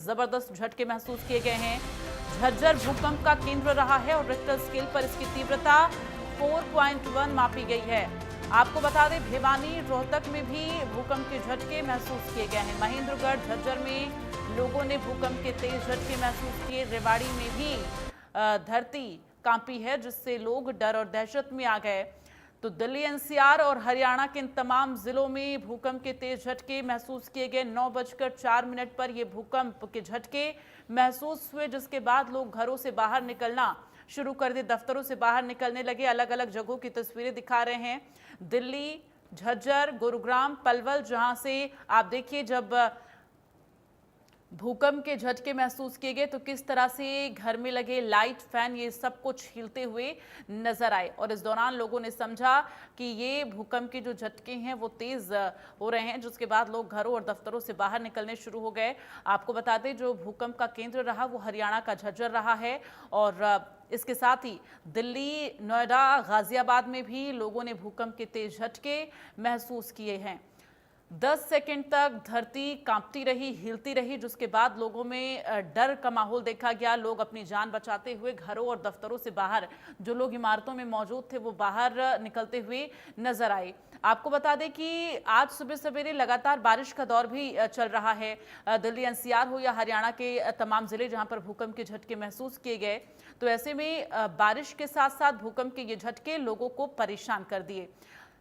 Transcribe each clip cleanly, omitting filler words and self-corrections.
जबरदस्त झटके महसूस किए गए हैं। झज्जर भूकंप का केंद्र रहा है और रिक्टर स्केल पर इसकी तीव्रता 4.1 मापी गई है। आपको बता दें, भिवानी रोहतक में भी भूकंप के झटके महसूस किए गए हैं। महेंद्रगढ़ झज्जर में लोगों ने भूकंप के तेज झटके महसूस किए। रेवाड़ी में भी धरती कांपी है, जिससे लोग डर और दहशत में आ गए। तो दिल्ली, एनसीआर और हरियाणा के इन तमाम जिलों में भूकंप के तेज झटके महसूस किए गए। 9:04 पर ये भूकंप के झटके महसूस हुए, जिसके बाद लोग घरों से बाहर निकलना शुरू कर दिए, दफ्तरों से बाहर निकलने लगे। अलग अलग जगहों की तस्वीरें दिखा रहे हैं। दिल्ली, झज्जर, गुरुग्राम, पलवल, जहां से आप देखिए जब भूकंप के झटके महसूस किए गए तो किस तरह से घर में लगे लाइट, फैन, ये सब कुछ हिलते हुए नजर आए। और इस दौरान लोगों ने समझा कि ये भूकंप के जो झटके हैं वो तेज हो रहे हैं, जिसके बाद लोग घरों और दफ्तरों से बाहर निकलने शुरू हो गए। आपको बता दें, जो भूकंप का केंद्र रहा वो हरियाणा का झज्जर रहा है और इसके साथ ही दिल्ली, नोएडा, गाजियाबाद में भी लोगों ने भूकंप के तेज झटके महसूस किए हैं। 10 सेकंड तक धरती कांपती रही, हिलती रही, जिसके बाद लोगों में डर का माहौल देखा गया। लोग अपनी जान बचाते हुए घरों और दफ्तरों से बाहर, जो लोग इमारतों में मौजूद थे वो बाहर निकलते हुए नजर आए। आपको बता दें कि आज सुबह सवेरे लगातार बारिश का दौर भी चल रहा है। दिल्ली, एनसीआर हो या हरियाणा के तमाम जिले जहां पर भूकंप के झटके महसूस किए गए, तो ऐसे में बारिश के साथ साथ भूकंप के ये झटके लोगों को परेशान कर दिए।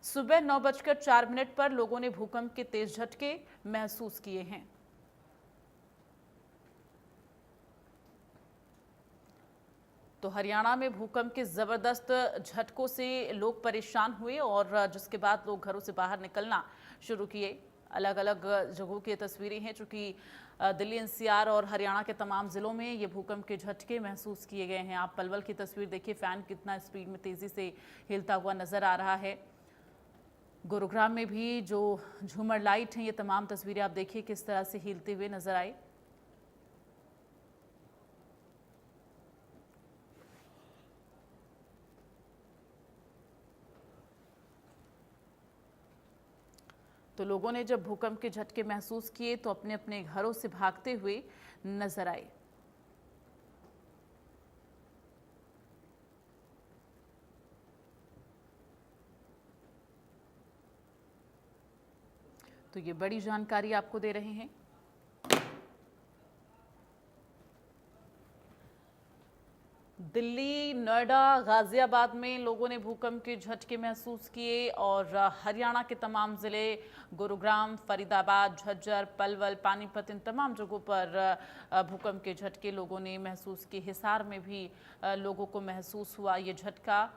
सुबह 9:04 पर लोगों ने भूकंप के तेज झटके महसूस किए हैं। तो हरियाणा में भूकंप के जबरदस्त झटकों से लोग परेशान हुए और जिसके बाद लोग घरों से बाहर निकलना शुरू किए। अलग अलग जगहों की तस्वीरें हैं, चूंकि दिल्ली, एनसीआर और हरियाणा के तमाम जिलों में ये भूकंप के झटके महसूस किए गए हैं। आप पलवल की तस्वीर देखिए, फैन कितना स्पीड में तेजी से हिलता हुआ नजर आ रहा है। गुरुग्राम में भी जो झूमर लाइट हैं, ये तमाम तस्वीरें आप देखिए किस तरह से हिलते हुए नजर आई। तो लोगों ने जब भूकंप के झटके महसूस किए तो अपने अपने घरों से भागते हुए नजर आए। तो ये बड़ी जानकारी आपको दे रहे हैं। दिल्ली, नोएडा, गाजियाबाद में लोगों ने भूकंप के झटके महसूस किए और हरियाणा के तमाम जिले, गुरुग्राम, फरीदाबाद, झज्जर, पलवल, पानीपत, इन तमाम जगहों पर भूकंप के झटके लोगों ने महसूस किए। हिसार में भी लोगों को महसूस हुआ ये झटका।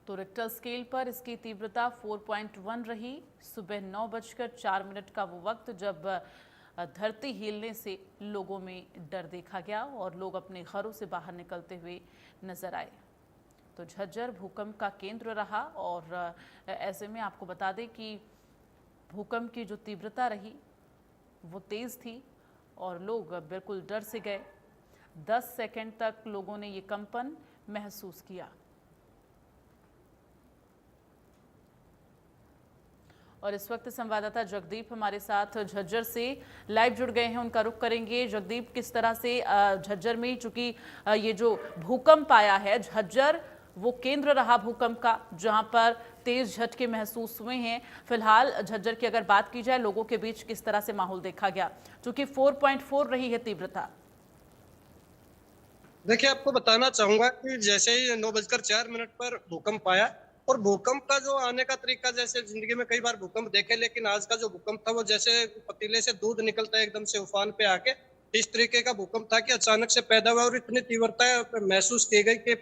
तो रिक्टर स्केल पर इसकी तीव्रता 4.1 रही। सुबह 9:04 का वो वक्त जब धरती हिलने से लोगों में डर देखा गया और लोग अपने घरों से बाहर निकलते हुए नजर आए। तो झज्जर भूकंप का केंद्र रहा और ऐसे में आपको बता दें कि भूकंप की जो तीव्रता रही वो तेज थी और लोग बिल्कुल डर से गए। 10 सेकंड तक लोगों ने ये कंपन महसूस किया। और इस वक्त संवाददाता जगदीप हमारे साथ झज्जर से लाइव जुड़ गए हैं, उनका रुख करेंगे। जगदीप, किस तरह से झज्जर में, चूंकि ये जो भूकंप आया है, झज्जर वो केंद्र रहा भूकंप का जहां पर तेज झटके महसूस हुए हैं। फिलहाल झज्जर की अगर बात की जाए, लोगों के बीच किस तरह से माहौल देखा गया, चूंकि 4.4 रही है तीव्रता? देखिए, आपको बताना चाहूंगा कि जैसे ही 9:04 पर भूकंप आया, और भूकंप का जो आने का तरीका, जैसे जिंदगी में कई बार भूकंप देखे, लेकिन आज का जो भूकंप था वो जैसे पतीले से दूध निकलता है एकदम से उफान पे आके, इस तरीके का भूकंप था कि अचानक से पैदा हुआ और इतनी तीव्रता महसूस की गई कि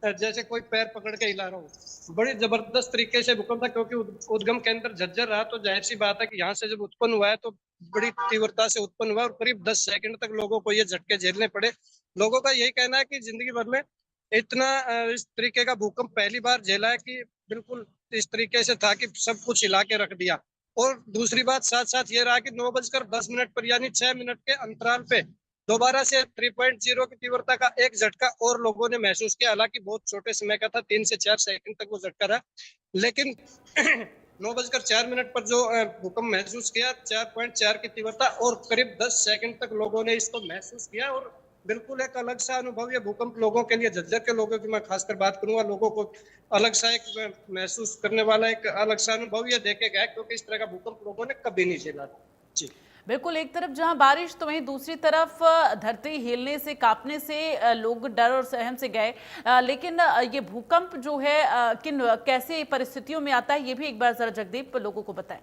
जैसे कोई पैर पकड़ के हिला रहा हो। बड़ी जबरदस्त तरीके से भूकंप था, क्योंकि उद्गम केंद्र झज्जर रहा, तो जाहिर सी बात है कि यहाँ से जब उत्पन्न हुआ है तो बड़ी तीव्रता से उत्पन्न हुआ और करीब 10 सेकंड तक लोगों को ये झटके झेलने पड़े। लोगों का यही कहना है कि जिंदगी भर में इतना इस तरीके का भूकंप पहली बार झेला है, कि बिल्कुल इस तरीके से था कि सब कुछ हिला के रख दिया। और दूसरी बात साथ साथ ये रहा कि 9:10 पर यानी 6 मिनट के अंतराल पे दोबारा से 3.0 की तीव्रता का एक झटका और लोगों ने महसूस किया। हालांकि बहुत छोटे समय का था, 3 से 4 सेकंड तक वो झटका रहा, लेकिन 9:04 पर जो भूकंप महसूस किया 4.4 की तीव्रता, और करीब 10 सेकंड तक लोगों ने इसको महसूस किया। और बिल्कुल एक अलग सा अनुभव, ये भूकंप लोगों के लिए, झज्जर के लोगों की मैं खासकर बात करूंगा, लोगों को अलग सा एक महसूस करने वाला एक अलग सा अनुभव ये देके गया, क्योंकि इस तरह का भूकंप लोगों ने कभी नहीं झेला था। जी बिल्कुल, एक तरफ जहां बारिश तो वहीं दूसरी तरफ धरती हिलने से, कांपने से लोग डर और सहम से गए। लेकिन ये भूकंप जो है कैसे परिस्थितियों में आता है, ये भी एक बार जरा जगदीप लोगों को बताएं।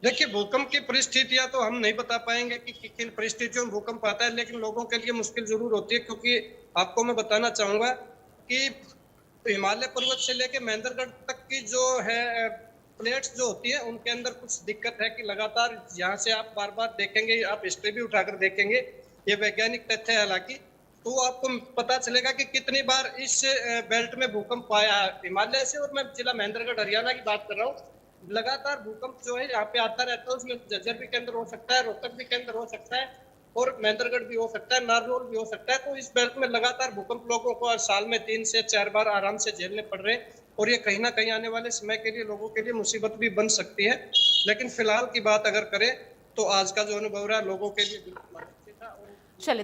देखिए, भूकंप की परिस्थितियां तो हम नहीं बता पाएंगे कि किन परिस्थितियों में भूकंप आता है, लेकिन लोगों के लिए मुश्किल जरूर होती है, क्योंकि आपको मैं बताना चाहूंगा कि हिमालय पर्वत से लेके महेंद्रगढ़ तक की जो है प्लेट्स जो होती है, उनके अंदर कुछ दिक्कत है कि लगातार यहाँ से आप बार बार देखेंगे, आप हिस्ट्री भी उठाकर देखेंगे, ये वैज्ञानिक तथ्य है हालांकि, तो आपको पता चलेगा कि कितनी बार इस बेल्ट में भूकंप आया है हिमालय से। और मैं जिला महेंद्रगढ़ हरियाणा की बात कर रहा हूँ, लगातार भूकंप जो है यहाँ पे आता रहता है। उसमें झज्जर भी के अंदर हो सकता है, रोहतक भी के अंदर हो सकता है, और महेंद्रगढ़ भी हो सकता है, नारनौल भी हो सकता है। तो इस बेल्ट में लगातार भूकंप लोगों को साल में 3 से 4 बार आराम से झेलने पड़ रहे हैं, और ये कहीं ना कहीं आने वाले समय के लिए लोगों के लिए मुसीबत भी बन सकती है। लेकिन फिलहाल की बात अगर करें तो आज का जो अनुभव रहा लोगों के लिए बिल्कुल अच्छा था। चलिए,